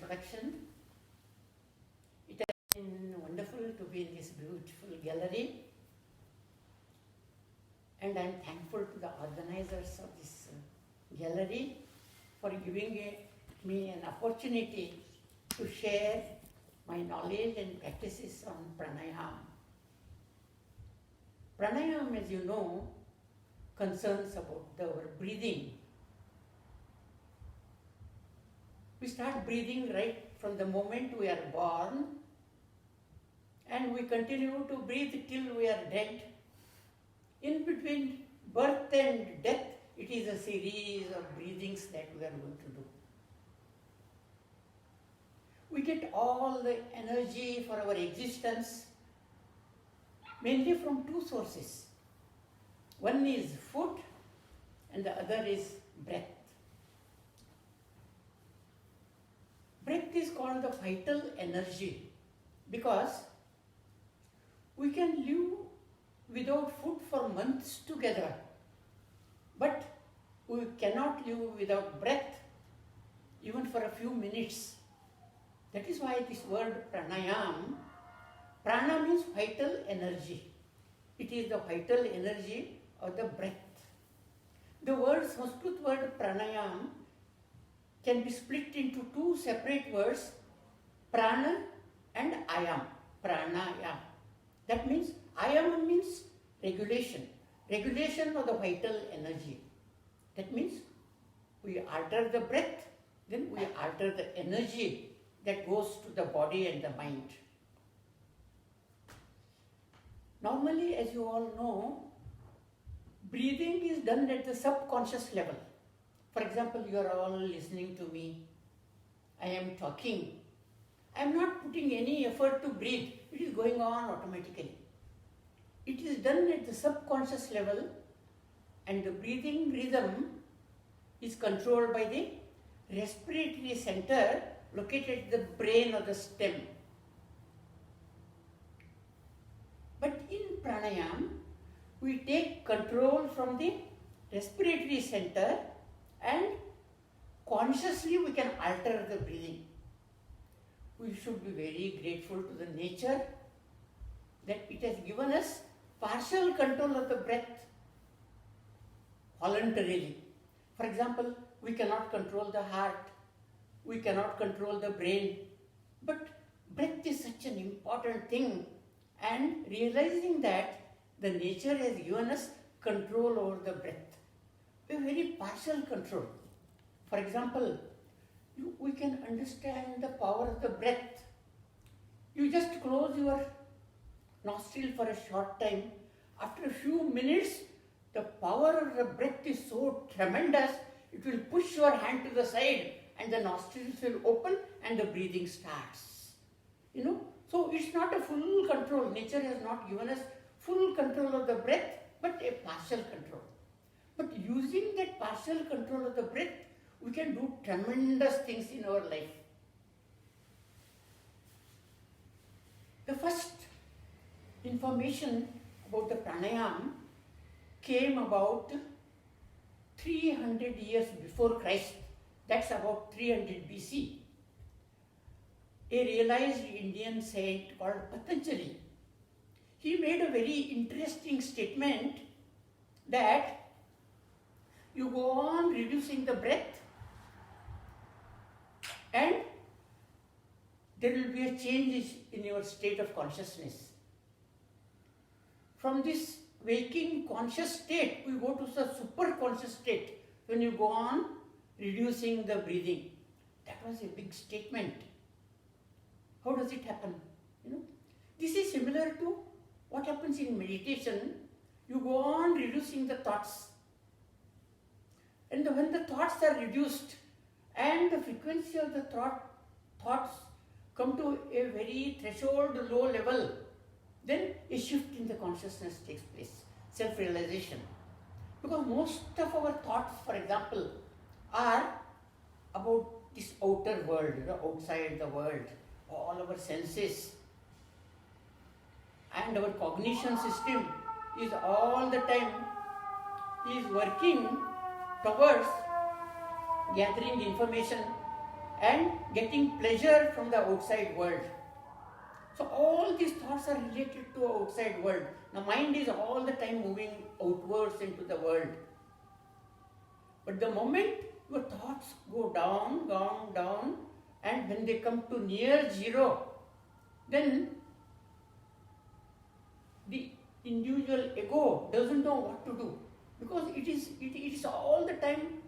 introduction. It has been wonderful to be in this beautiful gallery, and I am thankful to the organizers of this gallery for giving me an opportunity to share my knowledge and practices on pranayama. Pranayama, as you know, concerns about our breathing. We start breathing right from the moment we are born, and we continue to breathe till we are dead. In between birth and death, it is a series of breathings that we are going to do. We get all the energy for our existence mainly from two sources. One is food and the other is breath. Breath is called the vital energy because we can live without food for months together, but we cannot live without breath even for a few minutes. That is why this word pranayam, prana means vital energy. It is the vital energy of the breath. The word, Sanskrit word pranayam, can be split into two separate words, prana and ayam. Pranayam. That means ayam means regulation. Regulation of the vital energy. That means we alter the breath, then we alter the energy that goes to the body and the mind. Normally, as you all know, breathing is done at the subconscious level. For example, you are all listening to me. I am talking. I am not putting any effort to breathe. It is going on automatically. It is done at the subconscious level, and the breathing rhythm is controlled by the respiratory center located at the brain or the stem. But in pranayam, we take control from the respiratory center and consciously we can alter the breathing. We should be very grateful to the nature that it has given us partial control of the breath voluntarily. For example, we cannot control the heart, we cannot control the brain, but breath is such an important thing, and realizing that the nature has given us control over the breath. A very partial control. For example, we can understand the power of the breath. You just close your nostril for a short time. After a few minutes, the power of the breath is so tremendous, it will push your hand to the side and the nostrils will open and the breathing starts. So it's not a full control. Nature has not given us full control of the breath, but a partial control. But using that partial control of the breath, we can do tremendous things in our life. The first information about the pranayam came about 300 years before Christ. That's about 300 BC. A realized Indian saint called Patanjali, he made a very interesting statement that you go on reducing the breath and there will be a change in your state of consciousness. From this waking conscious state, we go to the super conscious state when you go on reducing the breathing. That was a big statement. How does it happen? This is similar to what happens in meditation. You go on reducing the thoughts. And when the thoughts are reduced and the frequency of the thoughts come to a very threshold low level, then a shift in the consciousness takes place, self-realization. Because most of our thoughts, for example, are about this outer world, outside the world, all our senses. And our cognition system is all the time is working towards gathering information and getting pleasure from the outside world. So all these thoughts are related to outside world. The mind is all the time moving outwards into the world. But the moment your thoughts go down, down, down, and when they come to near zero, then the individual ego doesn't know what to do, because it is all the time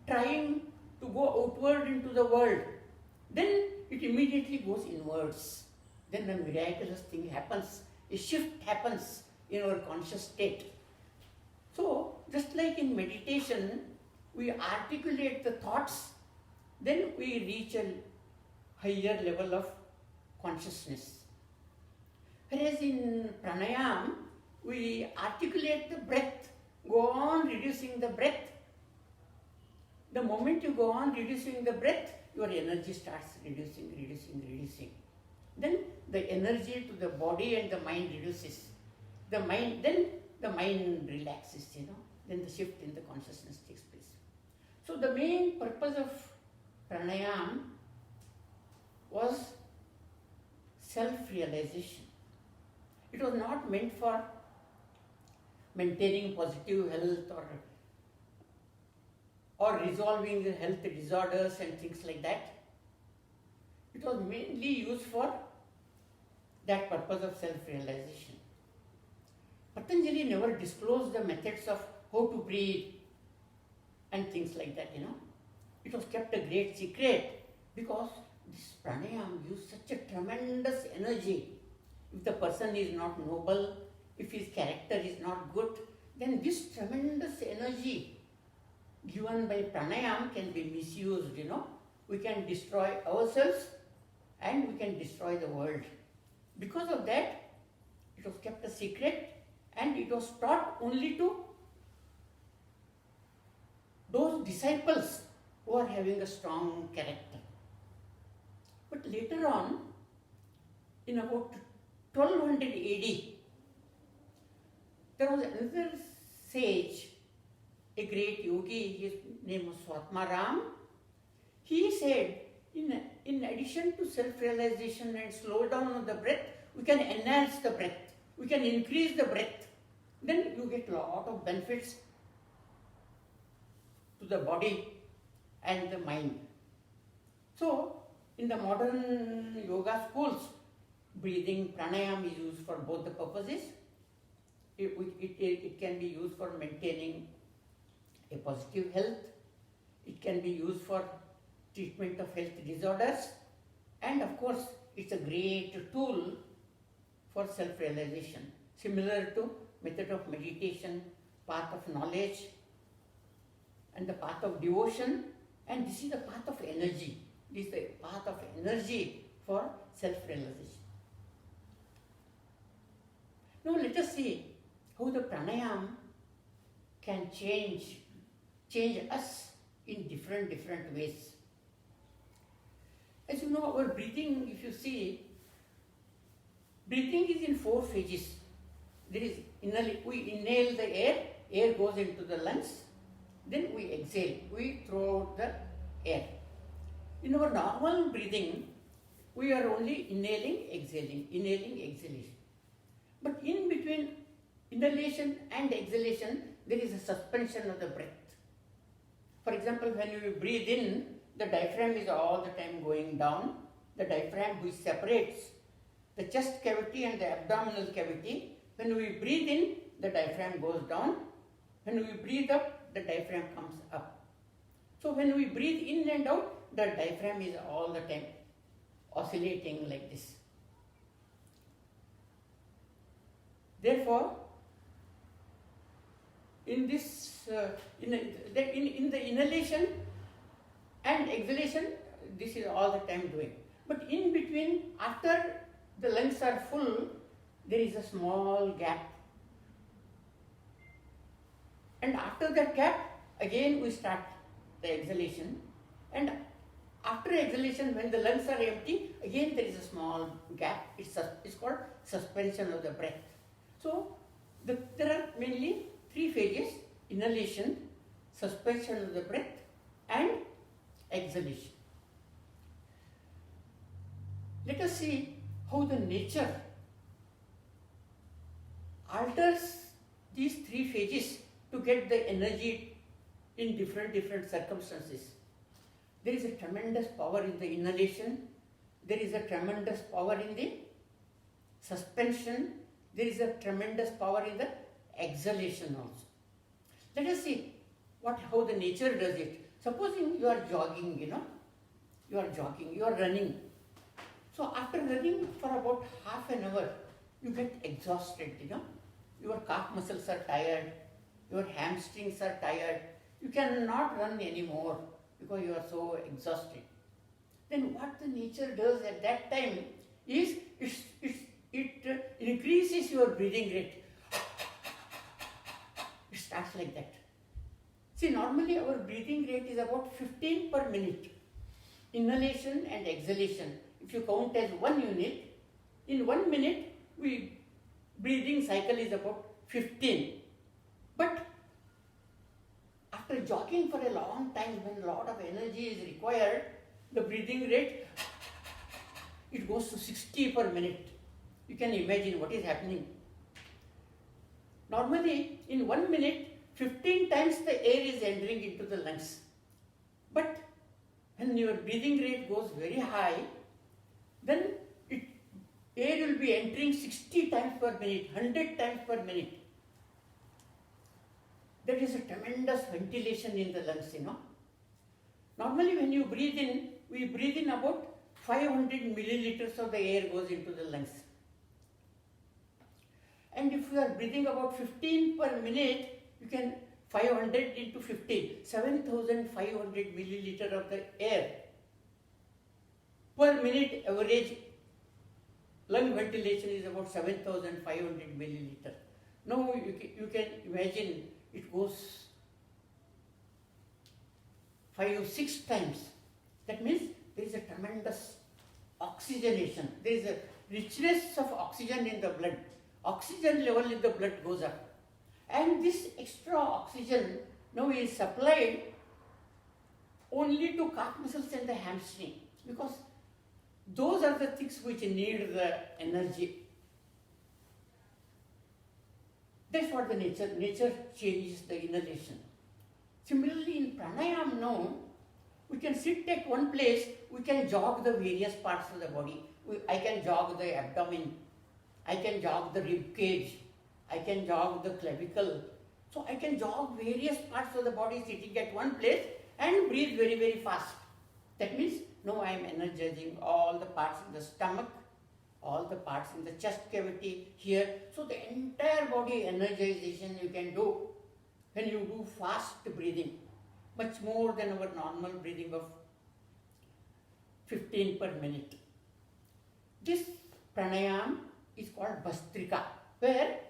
trying to go outward into the world. Then it immediately goes inwards. Then a miraculous thing happens, a shift happens in our conscious state. So, just like in meditation, we articulate the thoughts, then we reach a higher level of consciousness. Whereas in pranayam, we articulate the breath, go on reducing the breath. The moment you go on reducing the breath, your energy starts reducing. Then the energy to the body and the mind reduces. Then the mind relaxes, then the shift in the consciousness takes place. So the main purpose of pranayam was self-realization. It was not meant for maintaining positive health or resolving the health disorders and things like that. It was mainly used for that purpose of self-realization. Patanjali never disclosed the methods of how to breathe and things like that, It was kept a great secret because this pranayam used such a tremendous energy. If the person is not noble, if his character is not good, then this tremendous energy given by pranayam can be misused, We can destroy ourselves and we can destroy the world. Because of that, it was kept a secret and it was taught only to those disciples who are having a strong character. But later on, in about 1200 AD, there was another sage, a great yogi, his name was Swatmaram. He said, in addition to self-realization and slow down of the breath, we can enhance the breath, we can increase the breath. Then you get a lot of benefits to the body and the mind. So, in the modern yoga schools, breathing pranayam is used for both the purposes. It can be used for maintaining a positive health. It can be used for treatment of health disorders. And of course, it's a great tool for self-realization. Similar to method of meditation, path of knowledge, and the path of devotion. And this is the path of energy. This is the path of energy for self-realization. Now let us see how the pranayam can change us in different ways. As you know, our breathing, if you see, breathing is in 4 phases. There is we inhale the air goes into the lungs, then we exhale, we throw out the air. In our normal breathing, we are only inhaling, exhalation. But in between inhalation and exhalation, there is a suspension of the breath. For example, when you breathe in, the diaphragm is all the time going down. The diaphragm which separates the chest cavity and the abdominal cavity. When we breathe in, the diaphragm goes down. When we breathe up, the diaphragm comes up. So when we breathe in and out, the diaphragm is all the time oscillating like this. Therefore, in this, in the inhalation and exhalation, this is all the time doing. But in between, after the lungs are full, there is a small gap. And after that gap, again we start the exhalation. And after exhalation, when the lungs are empty, again there is a small gap. It's called suspension of the breath. So, there are mainly 3 phases: inhalation, suspension of the breath, and exhalation. Let us see how the nature alters these three phases to get the energy in different circumstances. There is a tremendous power in the inhalation, there is a tremendous power in the suspension, there is a tremendous power in the exhalation also. Let us see how the nature does it. Supposing you are jogging, you are running. So after running for about half an hour, you get exhausted, Your calf muscles are tired, your hamstrings are tired. You cannot run anymore because you are so exhausted. Then what the nature does at that time is it increases your breathing rate. It starts like that. See, normally our breathing rate is about 15 per minute. Inhalation and exhalation. If you count as 1 unit, in 1 minute, breathing cycle is about 15. But after jogging for a long time, when a lot of energy is required, the breathing rate, it goes to 60 per minute. You can imagine what is happening. Normally, in 1 minute, 15 times the air is entering into the lungs. But when your breathing rate goes very high, then air will be entering 60 times per minute, 100 times per minute. There is a tremendous ventilation in the lungs, Normally when you breathe in, we breathe in about 500 milliliters of the air goes into the lungs. And if you are breathing about 15 per minute, you can 500 into 15, 7,500 milliliter of the air per minute. Average lung ventilation is about 7,500 milliliter. Now you can imagine it goes 5 or 6 times. That means there is a tremendous oxygenation. There is a richness of oxygen in the blood. Oxygen level in the blood goes up. And this extra oxygen now is supplied only to calf muscles and the hamstring, because those are the things which need the energy. That's what the nature changes the inhalation. Similarly, in pranayama now, we can sit at one place, we can jog the various parts of the body. I can jog the abdomen, I can jog the rib cage, I can jog the clavicle. So I can jog various parts of the body sitting at one place and breathe very, very fast. That means now I am energizing all the parts in the stomach, all the parts in the chest cavity here. So the entire body energization you can do when you do fast breathing, much more than our normal breathing of 15 per minute. This pranayama is called Bhastrika, where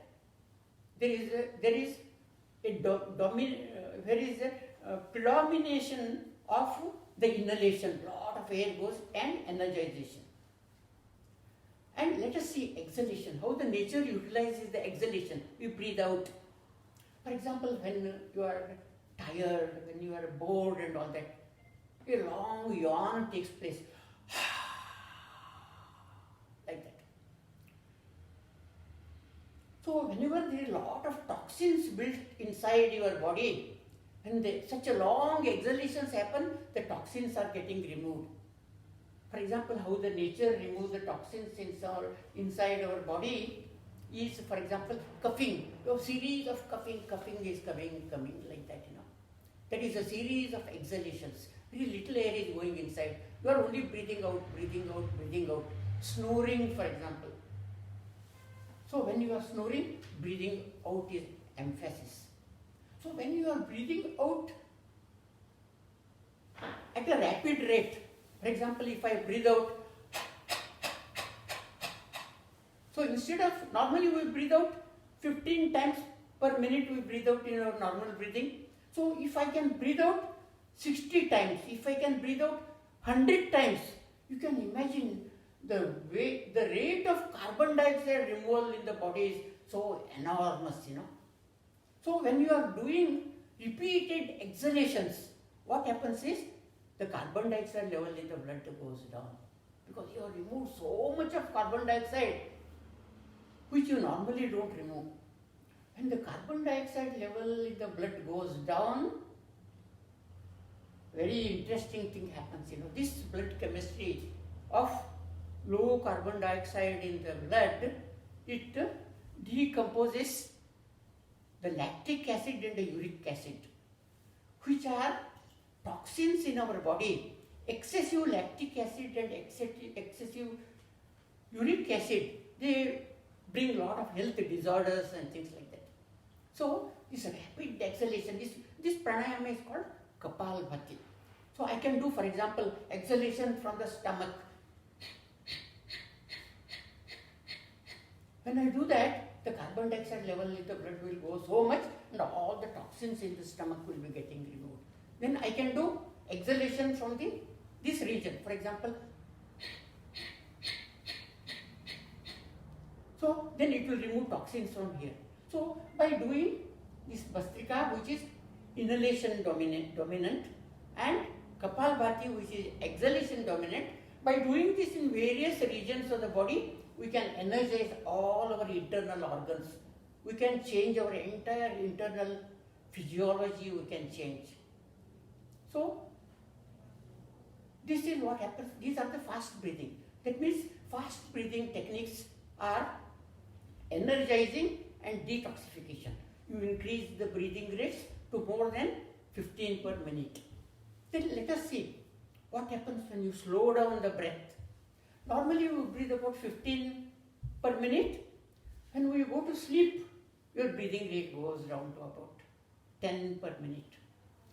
there is a predomination of the inhalation, lot of air goes, and energization. And let us see exhalation, how the nature utilizes the exhalation. We breathe out. For example, when you are tired, when you are bored and all that, a long yawn takes place. Like that. So whenever there is a lot of toxins built inside your body, when such a long exhalations happen, the toxins are getting removed. For example, how the nature removes the toxins inside our body is, for example, coughing. A series of coughing is coming like that, That is a series of exhalations. Very little air is going inside. You are only breathing out. Snoring, for example. So when you are snoring, breathing out is emphasis. So when you are breathing out at a rapid rate, for example, if I breathe out, so instead of, normally we breathe out 15 times per minute, we breathe out in our normal breathing. So if I can breathe out 60 times, if I can breathe out 100 times, you can imagine the rate of carbon dioxide removal in the body is so enormous, So when you are doing repeated exhalations, what happens is the carbon dioxide level in the blood goes down because you have removed so much of carbon dioxide which you normally don't remove. When the carbon dioxide level in the blood goes down, very interesting thing happens. This blood chemistry of low carbon dioxide in the blood, it decomposes the lactic acid and the uric acid, which are toxins in our body. Excessive lactic acid and excessive uric acid, they bring a lot of health disorders and things like that. So this rapid exhalation, this pranayama is called Kapalbhati. So I can do, for example, exhalation from the stomach. When I do that, the carbon dioxide level in the blood will go so much and all the toxins in the stomach will be getting removed. Then I can do exhalation from this region, for example. So then it will remove toxins from here. So by doing this Bhastrika, which is inhalation dominant, and Kapalbhati, which is exhalation dominant, by doing this in various regions of the body, we can energize all our internal organs. We can change our entire internal physiology, we can change. So this is what happens. These are the fast breathing. That means fast breathing techniques are energizing and detoxification. You increase the breathing rates to more than 15 per minute. Then let us see what happens when you slow down the breath. Normally you breathe about 15 per minute. When we go to sleep, your breathing rate goes down to about 10 per minute.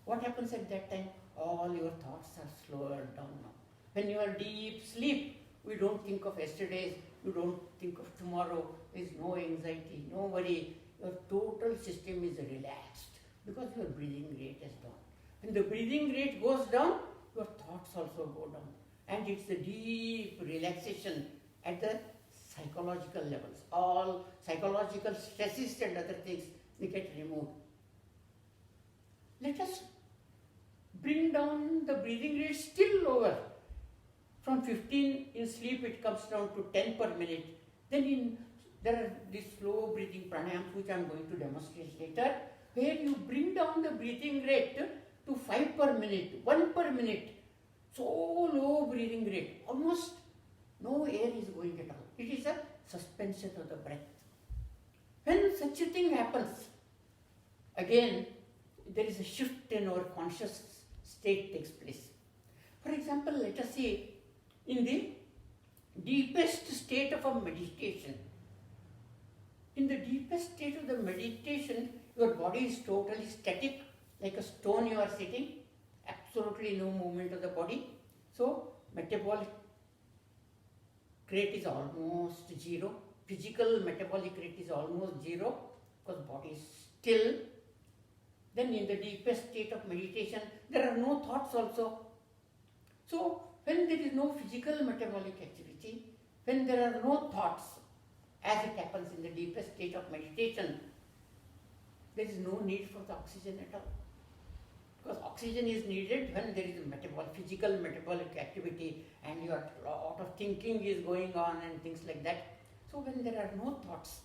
What happens at that time? All your thoughts are slower down now. When you are deep sleep, we don't think of yesterday, you don't think of tomorrow, there is no anxiety, no worry. Your total system is relaxed because your breathing rate is down. When the breathing rate goes down, your thoughts also go down. And it's the deep relaxation at the psychological levels. All psychological stresses and other things, they get removed. Let us bring down the breathing rate still lower. From 15 in sleep, it comes down to 10 per minute. Then there are these slow breathing pranayams, which I am going to demonstrate later, where you bring down the breathing rate to 5 per minute, 1 per minute. So low breathing rate, almost no air is going at all. It is a suspension of the breath. When such a thing happens, again, there is a shift in our conscious state takes place. For example, let us say in the deepest state of a meditation. In the deepest state of the meditation, your body is totally static, like a stone you are sitting, absolutely no movement of the body. So metabolic rate is almost zero. Physical metabolic rate is almost zero because body is still. Then in the deepest state of meditation, there are no thoughts also. So when there is no physical metabolic activity, when there are no thoughts, as it happens in the deepest state of meditation, there is no need for the oxygen at all. Because oxygen is needed when there is physical metabolic activity and a lot of thinking is going on and things like that. So when there are no thoughts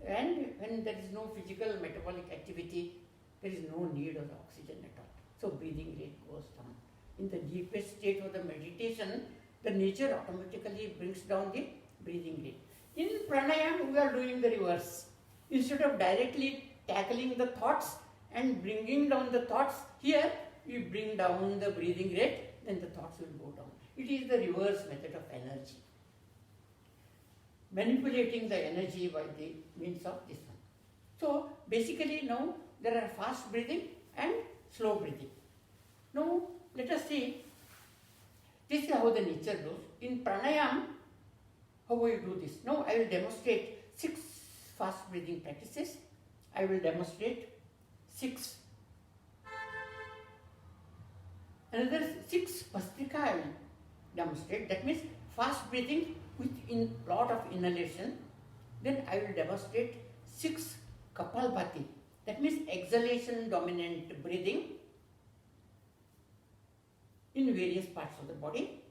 and when there is no physical metabolic activity, there is no need of the oxygen at all. So breathing rate goes down. In the deepest state of the meditation, the nature automatically brings down the breathing rate. In pranayama, we are doing the reverse. Instead of directly tackling the thoughts and bringing down the thoughts, here we bring down the breathing rate, then the thoughts will go down. It is the reverse method of energy. Manipulating the energy by the means of this one. So basically now there are fast breathing and slow breathing. Now let us see, this is how the nature goes. In pranayama, how we do this? Now I will demonstrate 6 fast breathing practices. I will demonstrate 6. Another 6 Bhastrika I will demonstrate. That means fast breathing with lot of inhalation. Then I will demonstrate 6 Kapalbhati. That means exhalation dominant breathing in various parts of the body.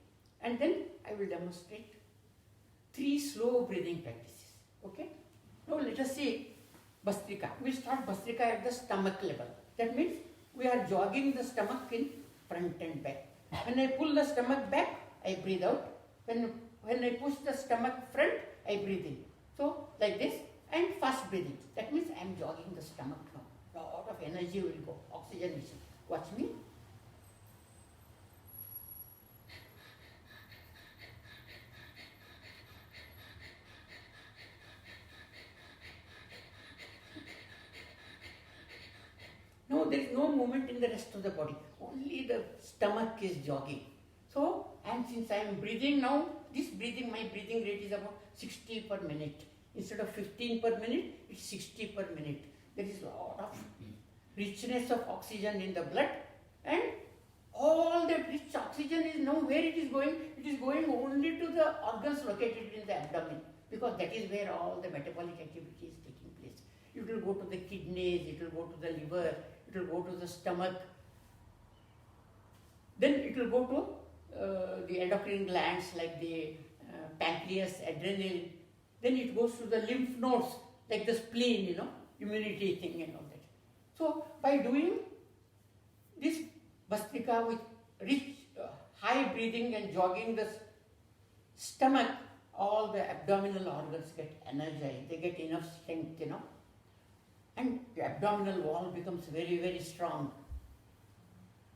and then I will demonstrate 3 slow breathing practices. Okay? Now let us see Bhastrika. We start Bhastrika at the stomach level. That means we are jogging the stomach in front and back. When I pull the stomach back, I breathe out. When I push the stomach front, I breathe in. So like this, and fast breathing. That means I am jogging the stomach now. Lot of energy will go, oxygenation. Watch me. No, there is no movement in the rest of the body. Only the stomach is jogging. So, and since I am breathing now, my breathing rate is about 60 per minute. Instead of 15 per minute, it's 60 per minute. There is a lot of richness of oxygen in the blood, and all that rich oxygen is now where it is going? It is going only to the organs located in the abdomen, because that is where all the metabolic activity is taking place. It will go to the kidneys, it will go to the liver, it will go to the stomach, then it will go to the endocrine glands like the pancreas, adrenal, then it goes to the lymph nodes like the spleen, immunity thing and all that. So by doing this Bhastrika with rich, high breathing and jogging the stomach, all the abdominal organs get energized, they get enough strength, and the abdominal wall becomes very, very strong.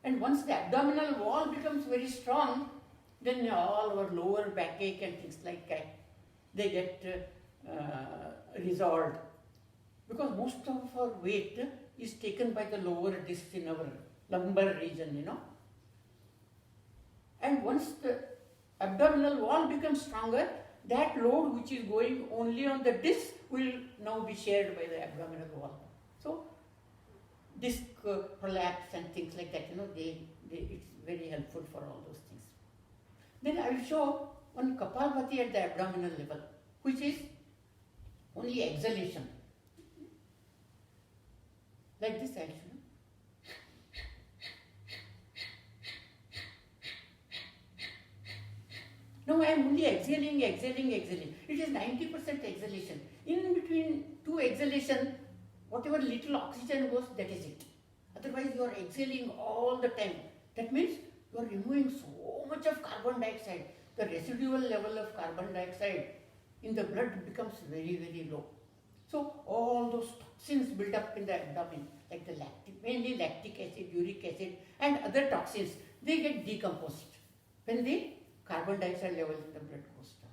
And once the abdominal wall becomes very strong, then all our lower backache and things like that, they get resolved. Because most of our weight is taken by the lower disc in our lumbar region, And once the abdominal wall becomes stronger, that load which is going only on the disc will now be shared by the abdominal wall. So, disc prolapse and things like that, it's very helpful for all those things. Then I will show one Kapalbhati at the abdominal level, which is only exhalation. Like this I will show. Now I am only exhaling. It is 90% exhalation. In between two exhalation, whatever little oxygen goes, that is it. Otherwise you are exhaling all the time. That means you are removing so much of carbon dioxide. The residual level of carbon dioxide in the blood becomes very, very low. So all those toxins build up in the abdomen, like the mainly lactic acid, uric acid and other toxins, they get decomposed when the carbon dioxide level in the blood goes down.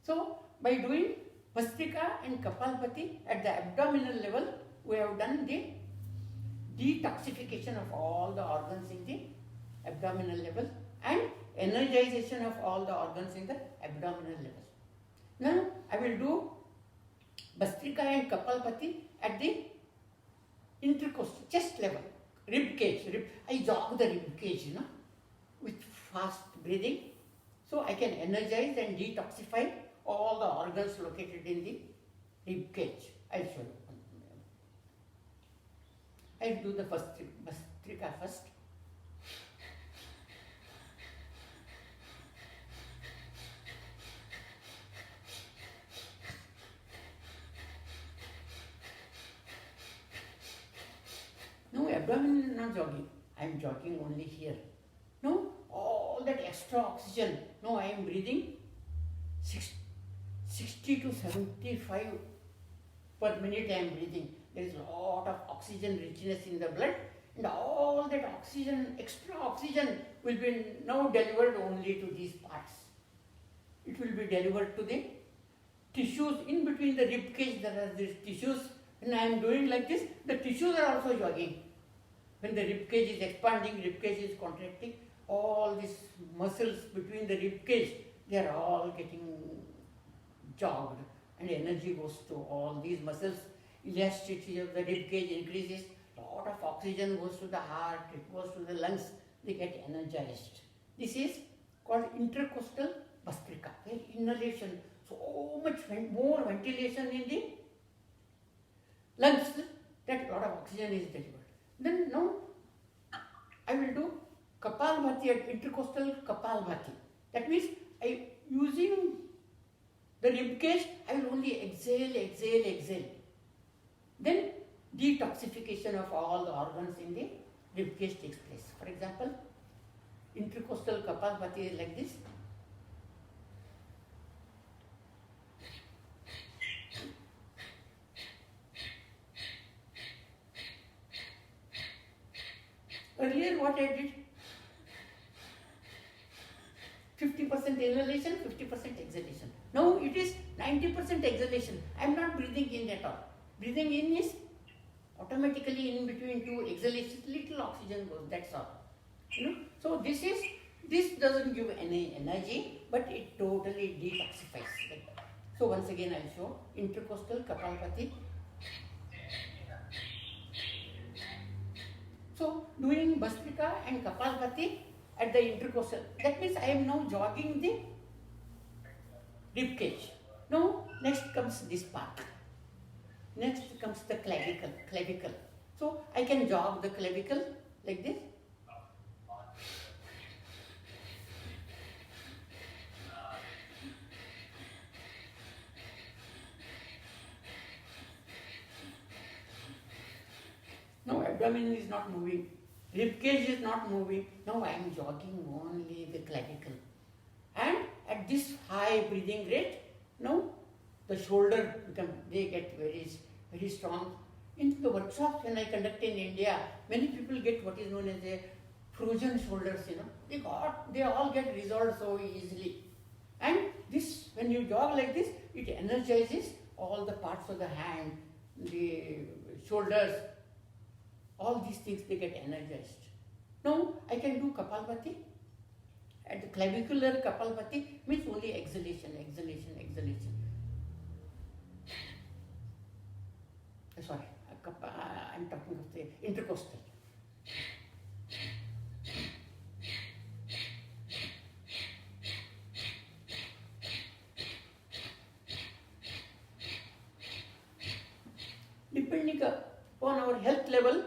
So by doing Bhastrika and Kapalbhati at the abdominal level, we have done the detoxification of all the organs in the abdominal level and energization of all the organs in the abdominal level. Now I will do Bhastrika and Kapalbhati at the intercostal, chest level, rib cage. I jog the rib cage, with fast breathing. So I can energize and detoxify all the organs located in the rib cage. I'll show you. I'll do the first Bhastrika first. No, abdomen is not jogging. I am jogging only here. No, all that extra oxygen. No, I am breathing 60 to 75 per minute I am breathing. There is a lot of oxygen richness in the blood, and all that oxygen, extra oxygen will be now delivered only to these parts. It will be delivered to the tissues in between the rib cage. There are these tissues. When I am doing like this, the tissues are also jogging. When the rib cage is expanding, rib cage is contracting, all these muscles between the rib cage, they are all getting jogged, and energy goes to all these muscles. Elasticity of the rib cage increases, a lot of oxygen goes to the heart, it goes to the lungs, they get energized. This is called intercostal Bhastrika, where inhalation, so much more ventilation in the lungs that a lot of oxygen is delivered. Then now I will do Kapalbhati at intercostal Kapalbhati. That means I using the rib cage, I will only exhale, exhale, exhale. Then detoxification of all the organs in the rib cage takes place. For example, intercostal Kapalbhati is like this. Earlier what I did, 50% inhalation, 50% exhalation. Now it is 90% exhalation. I am not breathing in at all. Breathing in is automatically in between two exhalations, little oxygen goes, that's all. So this doesn't give any energy, but it totally detoxifies. So once again I'll show intercostal Kapalbhati. So doing Bhastrika and Kapalbhati at the intercostal, that means I am now jogging the rib cage. Now next comes this part. Next comes the clavicle. So I can jog the clavicle like this. Now abdomen is not moving, rib cage is not moving. Now I am jogging only the clavicle. And at this high breathing rate, now the shoulder they get very strong. In the workshops when I conduct in India, many people get what is known as a frozen shoulders, they all get resolved so easily. And this, when you jog like this, it energizes all the parts of the hand, the shoulders, all these things they get energized. Now I can do Kapalbhati. At the clavicular Kapalbhati means only exhalation, exhalation, exhalation. Sorry, I'm talking of the intercostal. Depending upon our health level,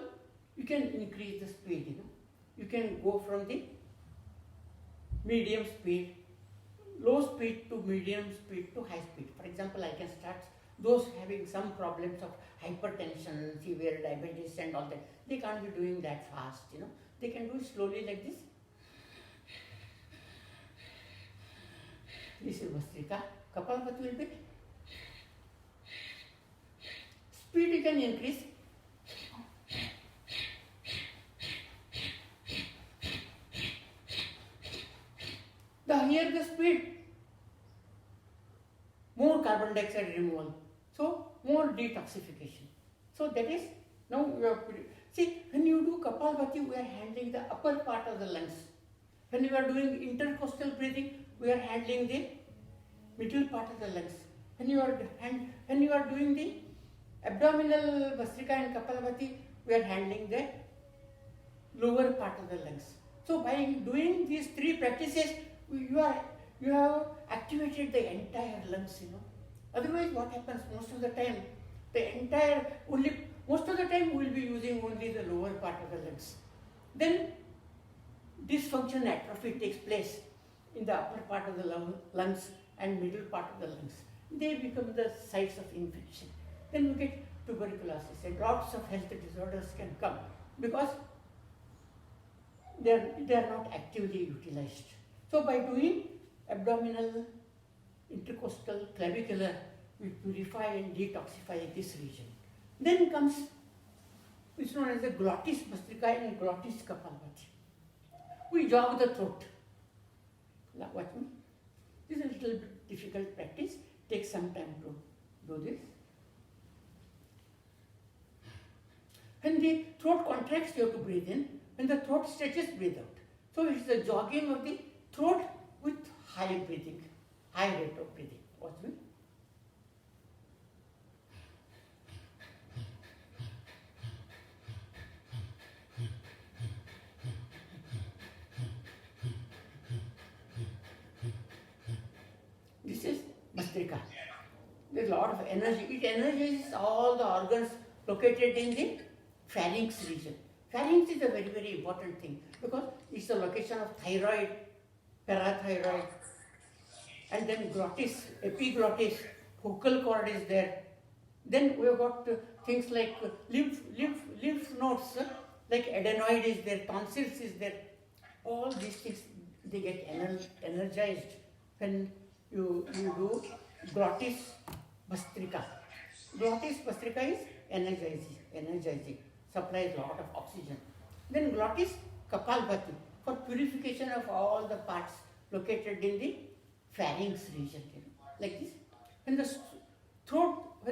you can increase the speed, You can go from the medium speed, low speed to medium speed to high speed. For example, I can start those having some problems of hypertension, severe diabetes and all that. They can't be doing that fast, They can do it slowly like this. This is Bhastrika. Kapalbhati will be. Speed you can increase. The higher the speed, more carbon dioxide removal. So, more detoxification. So, that is, now you have, see, when you do Kapalbhati, we are handling the upper part of the lungs. When you are doing intercostal breathing, we are handling the middle part of the lungs. When you are doing the abdominal Bhastrika and Kapalbhati, we are handling the lower part of the lungs. So, by doing these three practices, you have activated the entire lungs, Otherwise, what happens most of the time? Most of the time we will be using only the lower part of the lungs. Then dysfunction, atrophy takes place in the upper part of the lungs and middle part of the lungs. They become the sites of infection. Then we get tuberculosis and lots of health disorders can come because they are not actively utilized. So by doing abdominal, intercostal, clavicular, we purify and detoxify this region. Then comes, it's known as the glottis Bhastrika and glottis Kapalbhati. We jog the throat. Now watch me. This is a little bit difficult practice. Takes some time to do this. When the throat contracts, you have to breathe in. When the throat stretches, breathe out. So it's the jogging of the throat with high breathing, high rate of breathing. Watch me. This is Bhastrika. There's a lot of energy. It energizes all the organs located in the pharynx region. Pharynx is a very, very important thing because it's the location of thyroid parathyroid, and then glottis, epiglottis, vocal cord is there. Then we have got things like lymph nodes, like adenoid is there, tonsils is there. All these things, they get energized when you do glottis bhastrika. Glottis bhastrika is energizing, supplies lot of oxygen. Then glottis kapalbhati for purification of all the parts located in the pharynx region, like this. When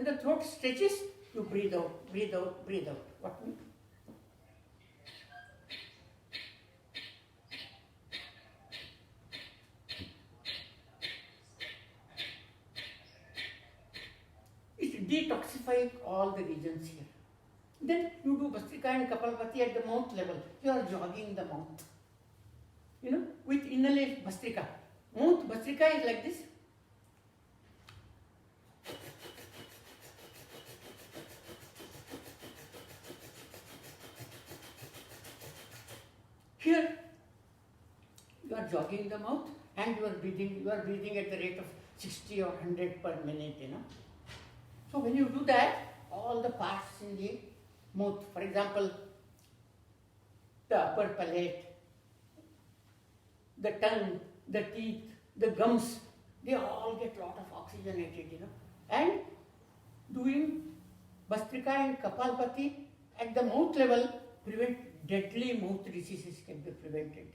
the throat stretches, you breathe out, breathe out, breathe out. What means? It detoxifies all the regions here. Then you do Bhastrika and Kapalbhati at the mouth level. You are jogging the mouth. With inhalation Bhastrika. Mouth Bhastrika is like this. Here, you are jogging the mouth and you are breathing at the rate of 60 or 100 per minute, So when you do that, all the parts in the mouth, for example, the upper palate, the tongue, the teeth, the gums, they all get lot of oxygenated, And doing Bhastrika and Kapalbhati at the mouth level prevent deadly mouth diseases can be prevented.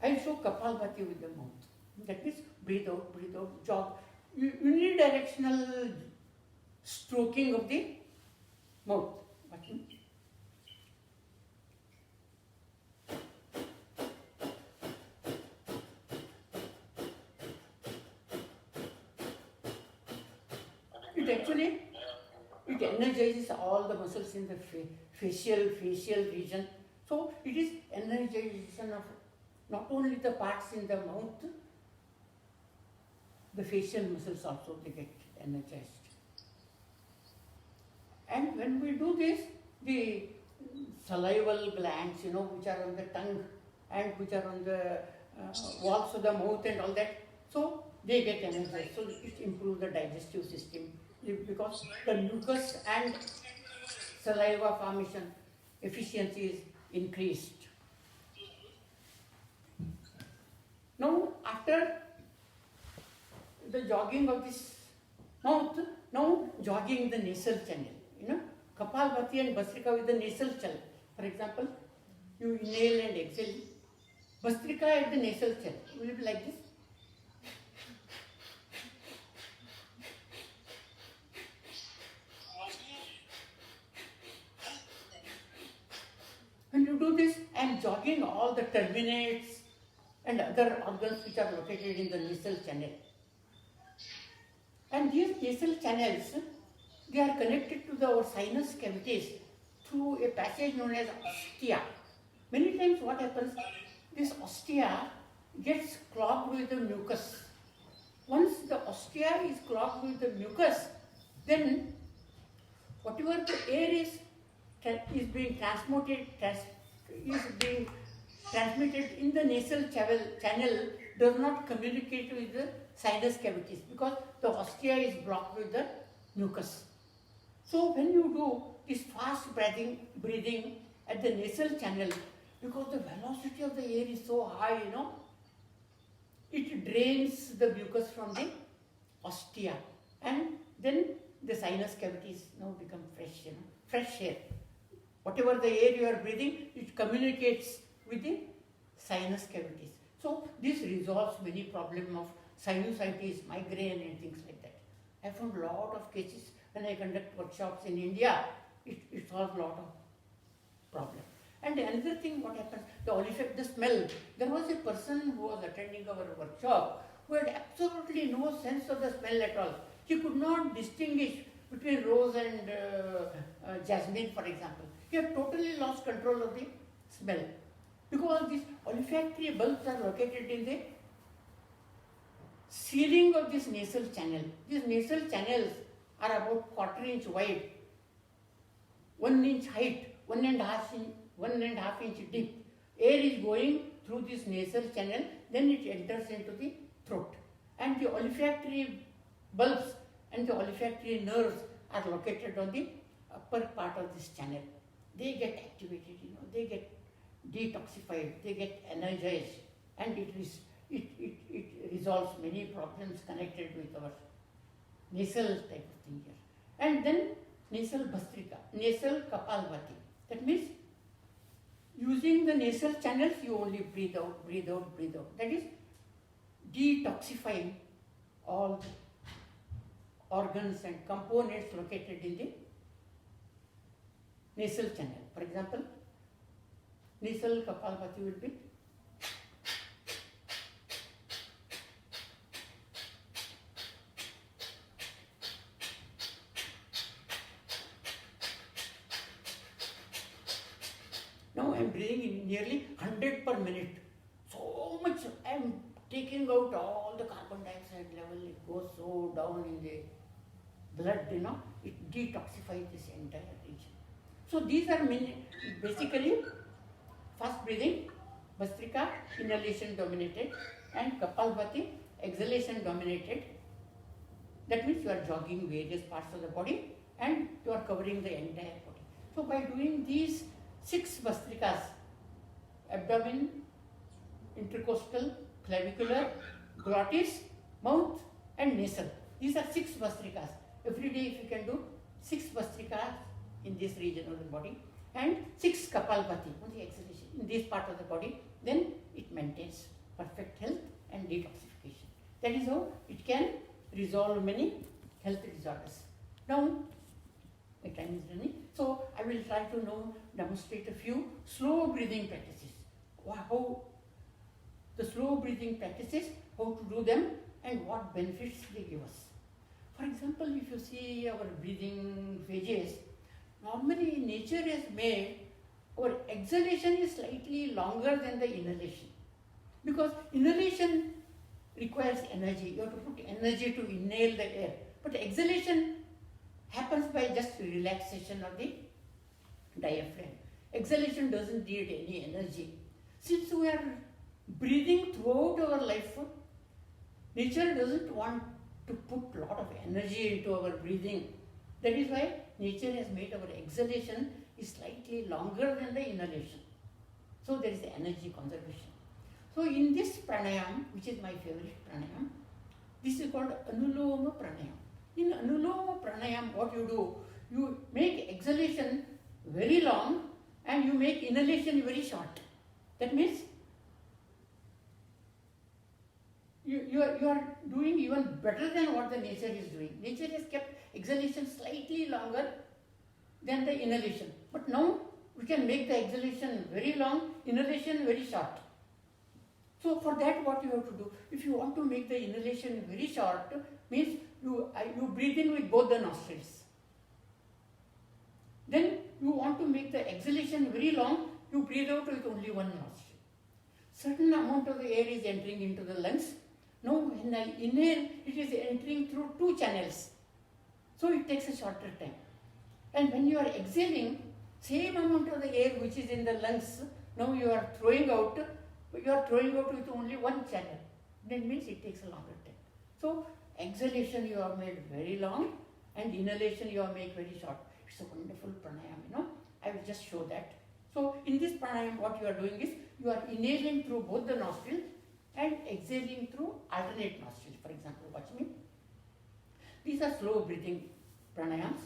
I'll show Kapalbhati with the mouth. That means breathe out, jog. Unidirectional stroking of the mouth. It energizes all the muscles in the facial region. So it is energization of not only the parts in the mouth, the facial muscles also they get energized. And when we do this, the salival glands, which are on the tongue and which are on the walls of the mouth and all that, so they get energized. So it improves the digestive system because the mucus and saliva formation efficiency is increased. Now, after the jogging of this mouth, now jogging the nasal channel. Kapalbhati and Bhastrika with the nasal channel. For example, you inhale and exhale. Bhastrika at the nasal channel will be like this. When you do this, I am jogging all the terminates and other organs which are located in the nasal channel. And these nasal channels, they are connected to our sinus cavities through a passage known as ostia. Many times what happens, this ostia gets clogged with the mucus. Once the ostia is clogged with the mucus, then whatever the air is being transmitted in the nasal channel does not communicate with the sinus cavities because the ostia is blocked with the mucus. So when you do this fast breathing at the nasal channel, because the velocity of the air is so high, it drains the mucus from the ostia, and then the sinus cavities now become fresh air. Whatever the air you are breathing, it communicates with the sinus cavities. So this resolves many problems of sinusitis, migraine and things like that. I found a lot of cases when I conduct workshops in India, it solves a lot of problems. And another thing what happens, the olfactory, the smell. There was a person who was attending our workshop who had absolutely no sense of the smell at all. He could not distinguish between rose and jasmine, for example. He had totally lost control of the smell because these olfactory bulbs are located in the ceiling of this nasal channel. These nasal channels are about 1/4 inch wide, 1 inch height, 1.5 inch deep. Air is going through this nasal channel, then it enters into the throat. And the olfactory bulbs and the olfactory nerves are located on the upper part of this channel. They get activated, they get detoxified, they get energized, and it resolves many problems connected with our nasal type of thing here. And then nasal bhastrika, nasal kapalbhati. That means using the nasal channels, you only breathe out, breathe out, breathe out. That is detoxifying all organs and components located in the nasal channel. For example, nasal kapalbhati will be now I am breathing in nearly 100 per minute. So much I am taking out all the carbon dioxide level. It goes so down in the blood, it detoxifies this entire region. So these are basically fast breathing, Bhastrika, inhalation dominated, and Kapalbhati, exhalation dominated. That means you are jogging various parts of the body and you are covering the entire body. So by doing these 6 Bhastrikas, abdomen, intercostal, clavicular, glottis, mouth and nasal. These are 6 Bhastrikas. Every day if you can do 6 Bhastrikas in this region of the body and 6 Kapalbhati on the exhalation in this part of the body, then it maintains perfect health and detoxification. That is how it can resolve many health disorders. Now, my time is running, so I will try to now demonstrate a few slow breathing practices. How the slow breathing practices, how to do them and what benefits they give us. For example, if you see our breathing phases, normally nature has made our exhalation is slightly longer than the inhalation, because inhalation requires energy. You have to put energy to inhale the air, but exhalation happens by just relaxation of the diaphragm. Exhalation doesn't need any energy. Since we are breathing throughout our life, nature doesn't want to put a lot of energy into our breathing. That is why nature has made our exhalation is slightly longer than the inhalation. So there is energy conservation. So in this pranayam, which is my favorite pranayam, this is called Anuloma Pranayam. In Anuloma Pranayam, what you do, you make exhalation very long and you make inhalation very short. That means you are doing even better than what the nature is doing. Nature has kept exhalation slightly longer than the inhalation. But now we can make the exhalation very long, inhalation very short. So for that, what you have to do, if you want to make the inhalation very short, means you breathe in with both the nostrils. Then you want to make the exhalation very long, you breathe out with only one nostril. Certain amount of the air is entering into the lungs. Now when I inhale, it is entering through 2 channels. So it takes a shorter time. And when you are exhaling, same amount of the air which is in the lungs, now you are throwing out with only 1 channel. That means it takes a longer time. So exhalation you have made very long and inhalation you have made very short. It's a wonderful pranayam, I will just show that. So in this pranayam, what you are doing is, you are inhaling through both the nostrils and exhaling through alternate nostrils. For example, watch me. These are slow breathing pranayams.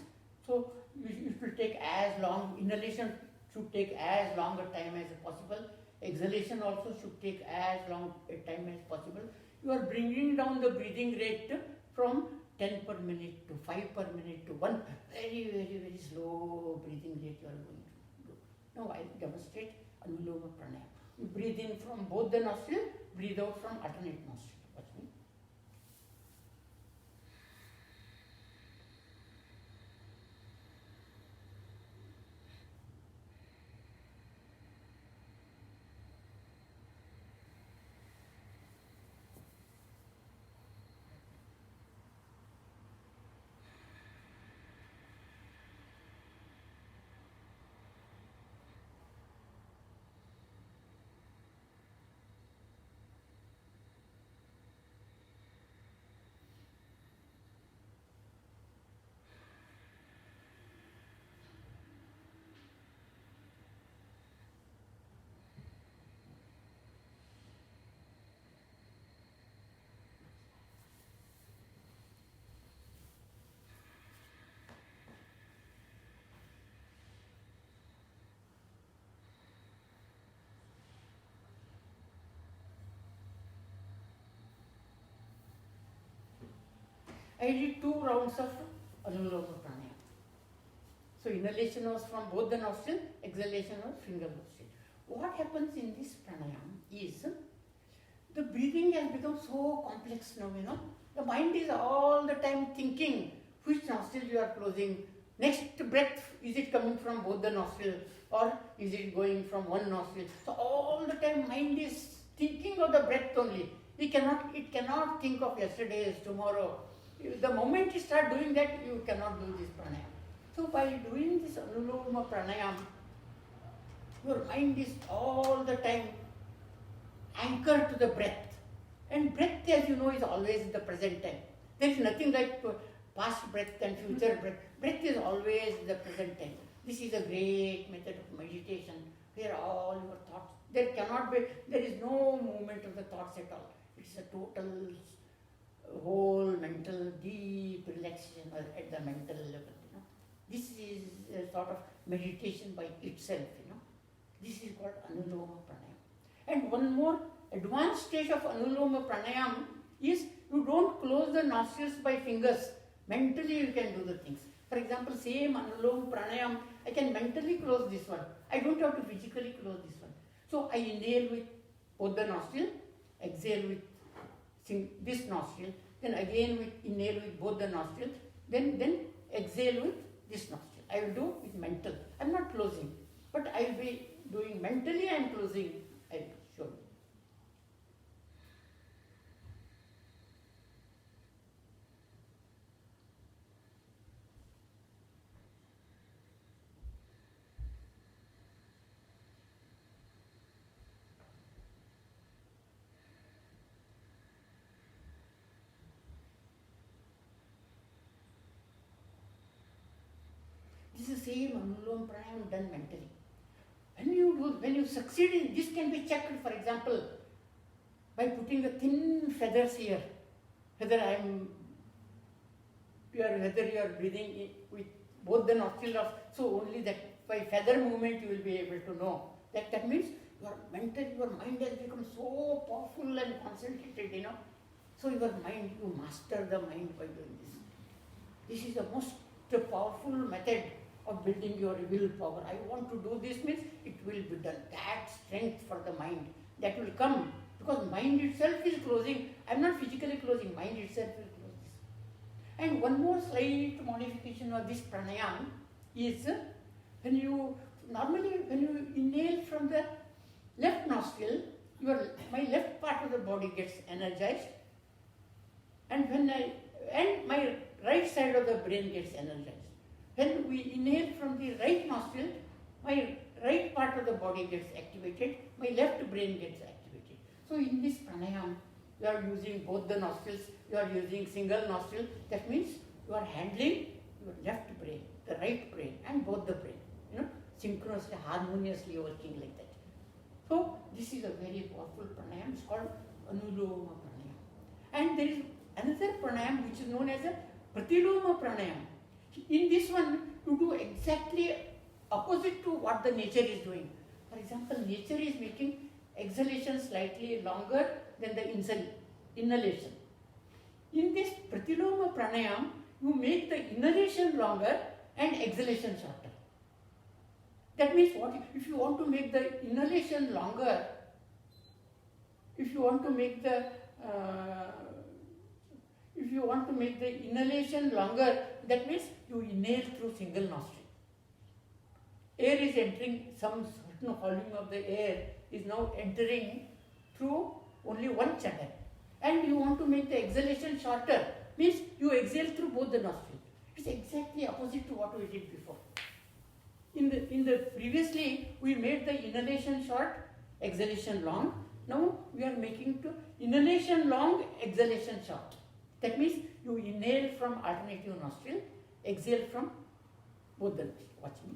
So you should take as long, inhalation should take as long a time as possible. Exhalation also should take as long a time as possible. You are bringing down the breathing rate from 10 per minute to 5 per minute to 1. Very, very, very slow breathing rate you are going to do. Now I will demonstrate Anuloma Pranayam. You breathe in from both the nostrils, breathe out from alternate nostrils. Watch me. I did 2 rounds of Anuloma Pranayama. So inhalation was from both the nostril, exhalation was single nostril. What happens in this pranayama is the breathing has become so complex now, The mind is all the time thinking which nostril you are closing. Next breath, is it coming from both the nostrils or is it going from one nostril? So all the time mind is thinking of the breath only. It cannot think of yesterday's, tomorrow. The moment you start doing that, you cannot do this pranayama. So by doing this Anuloma Pranayama, your mind is all the time anchored to the breath. And breath, as you know, is always in the present time. There is nothing like past breath and future breath. Breath is always the present time. This is a great method of meditation where all your thoughts, there is no movement of the thoughts at all. It's a total whole mental deep relaxation at the mental level. This is a sort of meditation by itself. This is called Anuloma Pranayama. And one more advanced stage of Anuloma Pranayama is you don't close the nostrils by fingers. Mentally you can do the things. For example, same Anuloma Pranayama, I can mentally close this one. I don't have to physically close this one. So I inhale with both the nostril, exhale with this nostril, then again inhale with both the nostrils, then exhale with this nostril. I will do with mental. I am not closing, but I will be doing mentally. I am closing. I will show you. This is the same Anuloma Pranayama done mentally. When you succeed in this, can be checked, for example, by putting the thin feathers here. Whether you are breathing with both the nostrils, so only that by feather movement you will be able to know. That means your mind has become so powerful and concentrated, So you master the mind by doing this. This is the most powerful method of building your willpower. I want to do this means it will be done. That strength for the mind, that will come because mind itself is closing. I am not physically closing, mind itself will close this. And one more slight modification of this pranayama is when you inhale from the left nostril, my left part of the body gets energized, and my right side of the brain gets energized. When we inhale from the right nostril, my right part of the body gets activated, my left brain gets activated. So in this pranayama, you are using both the nostrils, you are using single nostril. That means you are handling your left brain, the right brain, and both the brain, synchronously, harmoniously working like that. So this is a very powerful pranayama. It's called Anuloma Pranayama. And there is another pranayama which is known as a Pratiloma Pranayama. In this one, you do exactly opposite to what the nature is doing. For example, nature is making exhalation slightly longer than the inhalation. In this Pratiloma Pranayama, you make the inhalation longer and exhalation shorter. That means if you want to make the inhalation longer, if you want to make the inhalation longer, that means you inhale through single nostril. Air is entering, some certain volume of the air is now entering through only one channel. And you want to make the exhalation shorter, means you exhale through both the nostrils. It's exactly opposite to what we did before. In the previously we made the inhalation short, exhalation long. Now we are making to inhalation long, exhalation short. That means you inhale from alternative nostril, exhale from both the nostrils. Watch me.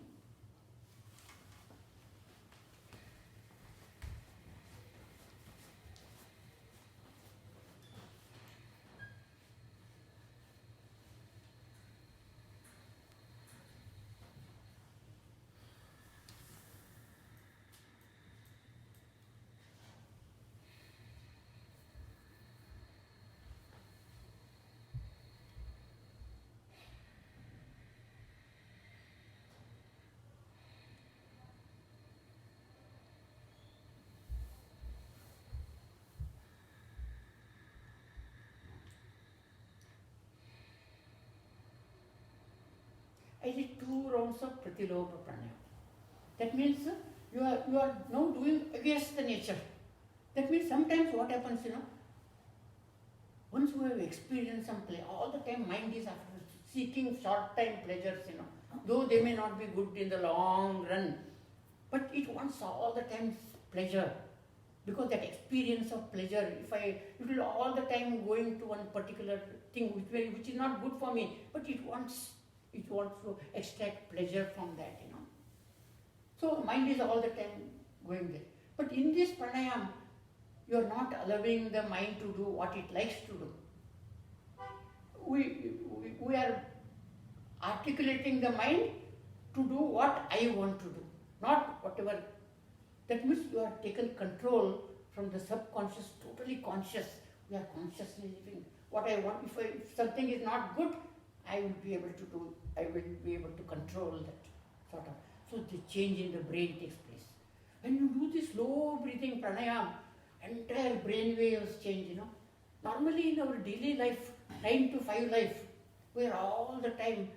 2 rounds of Pratiloma Pranayama. That means you are now doing against the nature. That means sometimes what happens, once you have experienced some play, all the time mind is after seeking short-time pleasures, though they may not be good in the long run, but it wants all the time pleasure. Because that experience of pleasure, it will all the time going to one particular thing which is not good for me, but it wants to extract pleasure from that, So mind is all the time going there. But in this pranayam, you are not allowing the mind to do what it likes to do. We are articulating the mind to do what I want to do, not whatever. That means you are taken control from the subconscious, totally conscious. We are consciously living. What I want, if something is not good, I will be able to control that sort of. So the change in the brain takes place. When you do this slow breathing pranayam, entire brain waves change, Normally in our daily life, 9 to 5 life, we are all the time,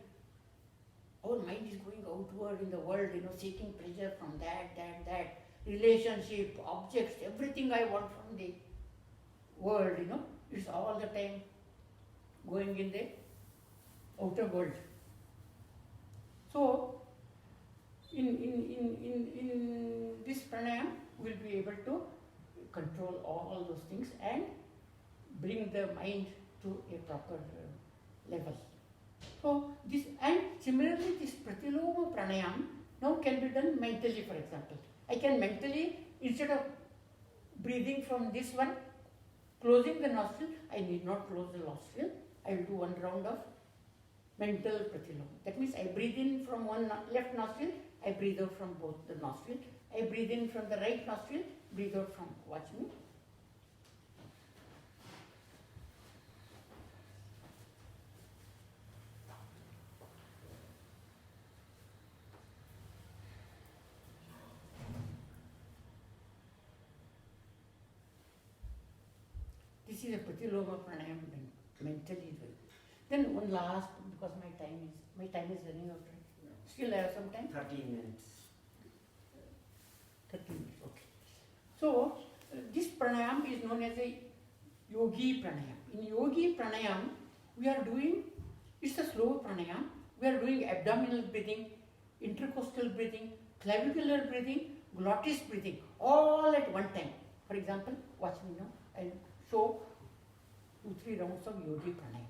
our mind is going outward in the world, seeking pleasure from that, relationship, objects, everything I want from the world, it's all the time going in the outer world. So, in this pranayam, we'll be able to control all those things and bring the mind to a proper level. So, and similarly, this Pratiloma pranayam now can be done mentally, for example. I can mentally, instead of breathing from this one, closing the nostril, I need not close the nostril. I will do one round of mental Pratiloma. That means I breathe in from one left nostril, I breathe out from both the nostrils. I breathe in from the right nostril, breathe out from, watch me. This is a Pratiloma pranayam mentally doing. Then one last, because my time is running out. Still I have some time? 13 minutes. 13 minutes, okay. So, this pranayam is known as a yogi pranayam. In yogi pranayam, we are doing, it's a slow pranayam, we are doing abdominal breathing, intercostal breathing, clavicular breathing, glottis breathing, all at one time. For example, watch me now, I'll show 2-3 rounds of yogi pranayam.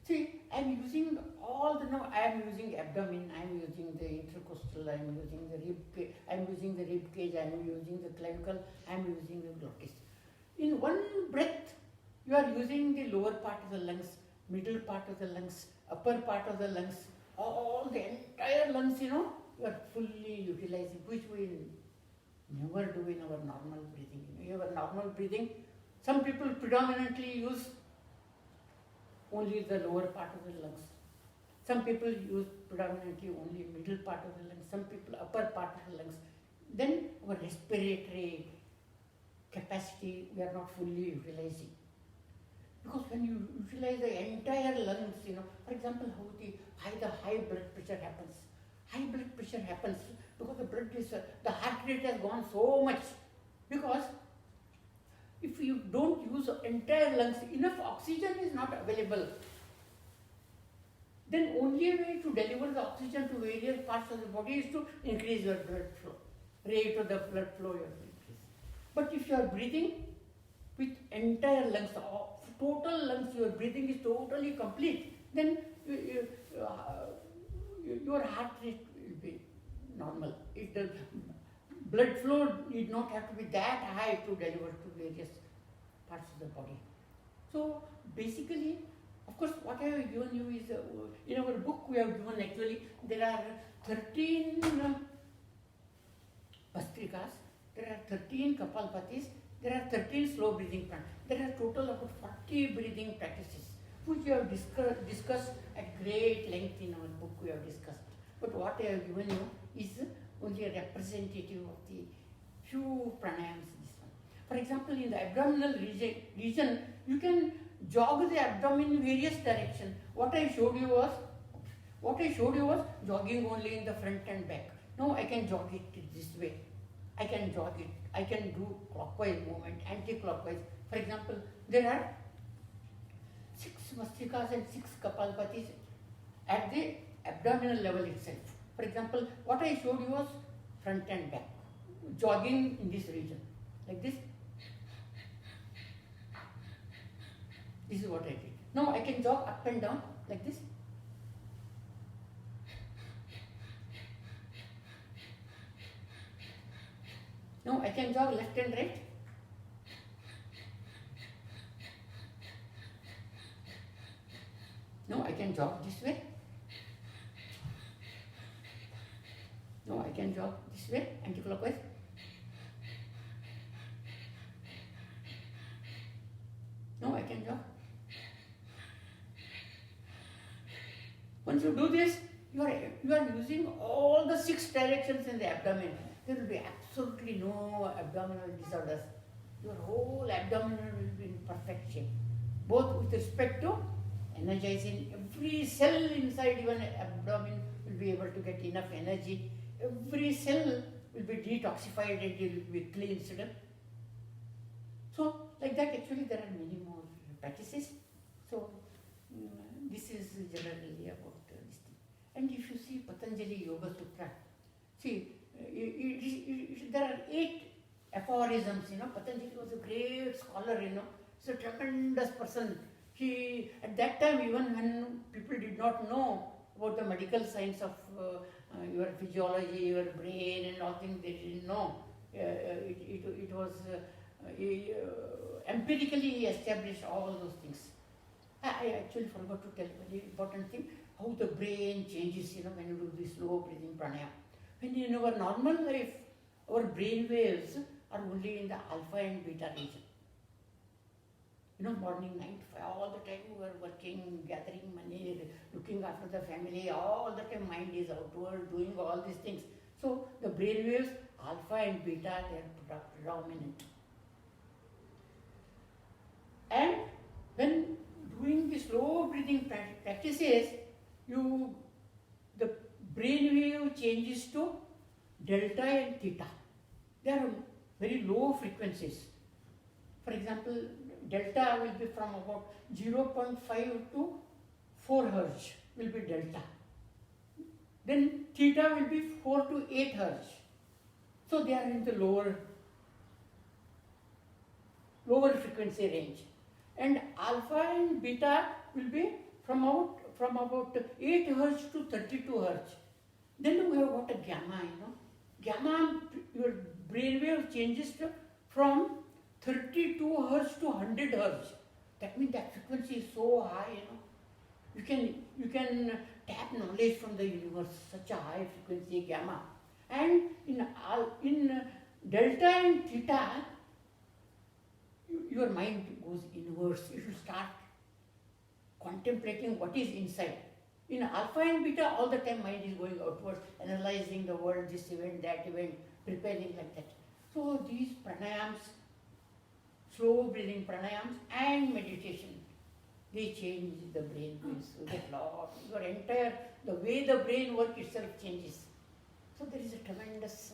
See, I am using abdomen, I am using the intercostal, I am using the rib cage, I am using the rib cage, I am using the clavicle, I am using the glottis. In one breath, you are using the lower part of the lungs, middle part of the lungs, upper part of the lungs, all the entire lungs, you are fully utilizing, which we never do in our normal breathing. In our normal breathing, some people predominantly use only the lower part of the lungs. Some people use predominantly only middle part of the lungs, some people upper part of the lungs. Then our respiratory capacity we are not fully utilizing. Because when you utilize the entire lungs, for example, how the high blood pressure happens. High blood pressure happens because the heart rate has gone so much. Because if you don't use entire lungs, enough oxygen is not available. Then only way to deliver the oxygen to various parts of the body is to increase your blood flow. Rate of the blood flow you increase. But if you are breathing with entire lungs, total lungs, your breathing is totally complete, then your heart rate will be normal. The blood flow need not have to be that high to deliver to various parts of the body. So basically, of course, what I have given you is in our book we have given actually there are 13 Bastrikas, there are 13 Kapalpatis, there are 13 slow breathing pranayams. There are total about 40 breathing practices which we have discussed at great length in our book we have discussed. But what I have given you is only a representative of the few pranayams in this one. For example, in the abdominal region you can jog the abdomen in various directions. What I showed you was jogging only in the front and back. Now I can jog it this way. I can jog it. I can do clockwise movement, anti-clockwise. For example, there are 6 Vastrikas and 6 Kapalpatis at the abdominal level itself. For example, what I showed you was front and back, jogging in this region, like this. This is what I did. Now I can jog up and down like this. Now I can jog left and right. Now I can jog this way. Now I can jog this way, anti-clockwise. Now I can jog. Once you do this, you are using all the 6 directions in the abdomen. There will be absolutely no abdominal disorders. Your whole abdomen will be in perfect shape, both with respect to energizing every cell inside even abdomen will be able to get enough energy. Every cell will be detoxified and it will be cleansed. So like that actually there are many more practices. So this is generally about this thing. And if you see Patanjali Yoga Sutra, see there are 8 aphorisms. Patanjali was a great scholar. He's a tremendous person. He at that time, even when people did not know about the medical science of your physiology, your brain, and all things, they didn't know. It was empirically he established all those things. I actually forgot to tell a very important thing, how the brain changes, when you do this slow breathing pranayama. When in our normal life, our brain waves are only in the alpha and beta region. Morning, night, all the time we are working, gathering money, looking after the family, all the time mind is outward, doing all these things. So the brain waves, alpha and beta, they are predominant. And when doing the slow breathing practices, the brain wave changes to delta and theta. They are very low frequencies. For example, delta will be from about 0.5 to 4 hertz will be delta. Then theta will be 4 to 8 hertz. So they are in the lower frequency range. And alpha and beta will be from about 8 hertz to 32 hertz. Then we have got a gamma, Gamma, your brainwave changes from 32 hertz to 100 hertz. That means that frequency is so high, You can tap knowledge from the universe, such a high frequency gamma. And in delta and theta, your mind goes inwards. You should start contemplating what is inside. In alpha and beta, all the time mind is going outwards, analyzing the world, this event, that event, preparing like that. So these pranayams, slow breathing pranayams and meditation, they change the brain waves. You get lost. The way the brain works itself changes. So there is a tremendous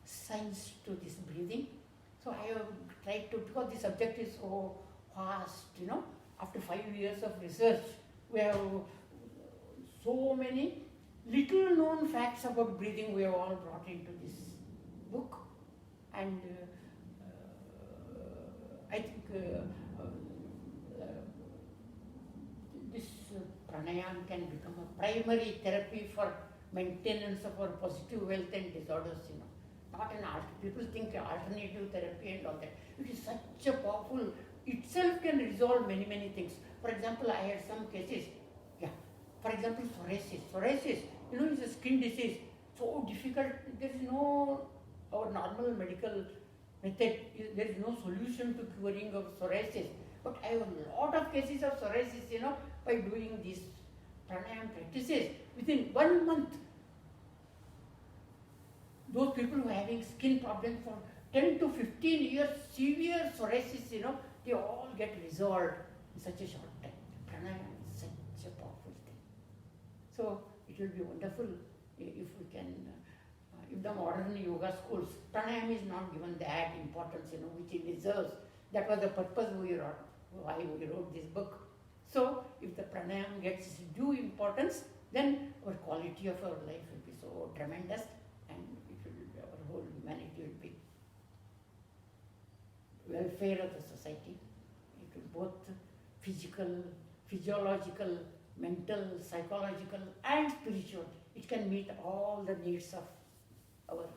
science to this breathing. So I have tried to, because the subject is so vast, after 5 years of research, we have so many little known facts about breathing we have all brought into this book. And I think this pranayama can become a primary therapy for maintenance of our positive health and disorders, Not an people think alternative therapy and all that. It is such a powerful itself can resolve many, many things. For example, I had some cases, yeah, for example, psoriasis. Psoriasis, you know, is a skin disease, so difficult, there is no, our normal medical method, there is no solution to curing of psoriasis. But I have a lot of cases of psoriasis, you know, by doing these pranayama practices. Within 1 month, those people who are having skin problems for 10 to 15 years, severe psoriasis, you know, they all get resolved in such a short time. Pranayama is such a powerful thing. So it will be wonderful if we can, if the modern yoga schools, pranayama is not given that importance, you know, which it deserves. That was the purpose why we wrote this book. So if the pranayama gets due importance, then our quality of our life will be so tremendous, and it will be, our whole humanity will be welfare of the society. It will both physical, physiological, mental, psychological, and spiritual. It can meet all the needs of our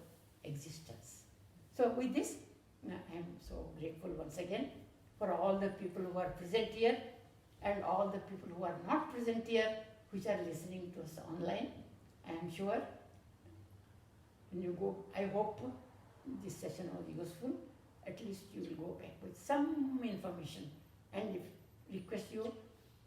existence. So with this, I am so grateful once again for all the people who are present here and all the people who are not present here, which are listening to us online. I am sure when you go, I hope this session was useful. At least you will go back with some information, and if request you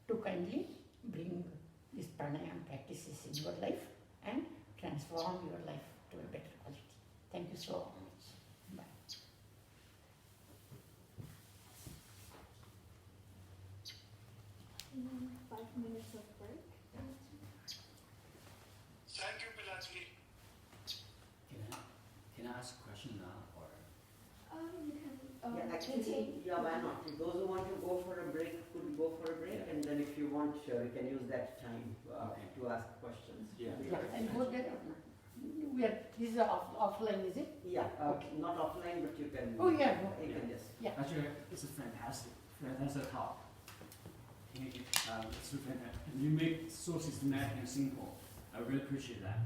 to kindly bring these pranayama practices in your life and transform your life to a better quality. Thank you so much. Bye. 5 minutes of break. Thank you, Pilaji. Can I ask a question now, or? You can Yeah, actually, continue. yeah, why not? Those who want to go for a break could go for a break, and then if you want, we can use that time Okay. to ask questions. Yeah. Yeah, and go there or not? We are, this is offline, is it? Yeah, Okay. not offline, but you can. Oh, yeah, no. You can just. Actually, it's a fantastic talk. It's fantastic. You make it so systematic and simple. I really appreciate that.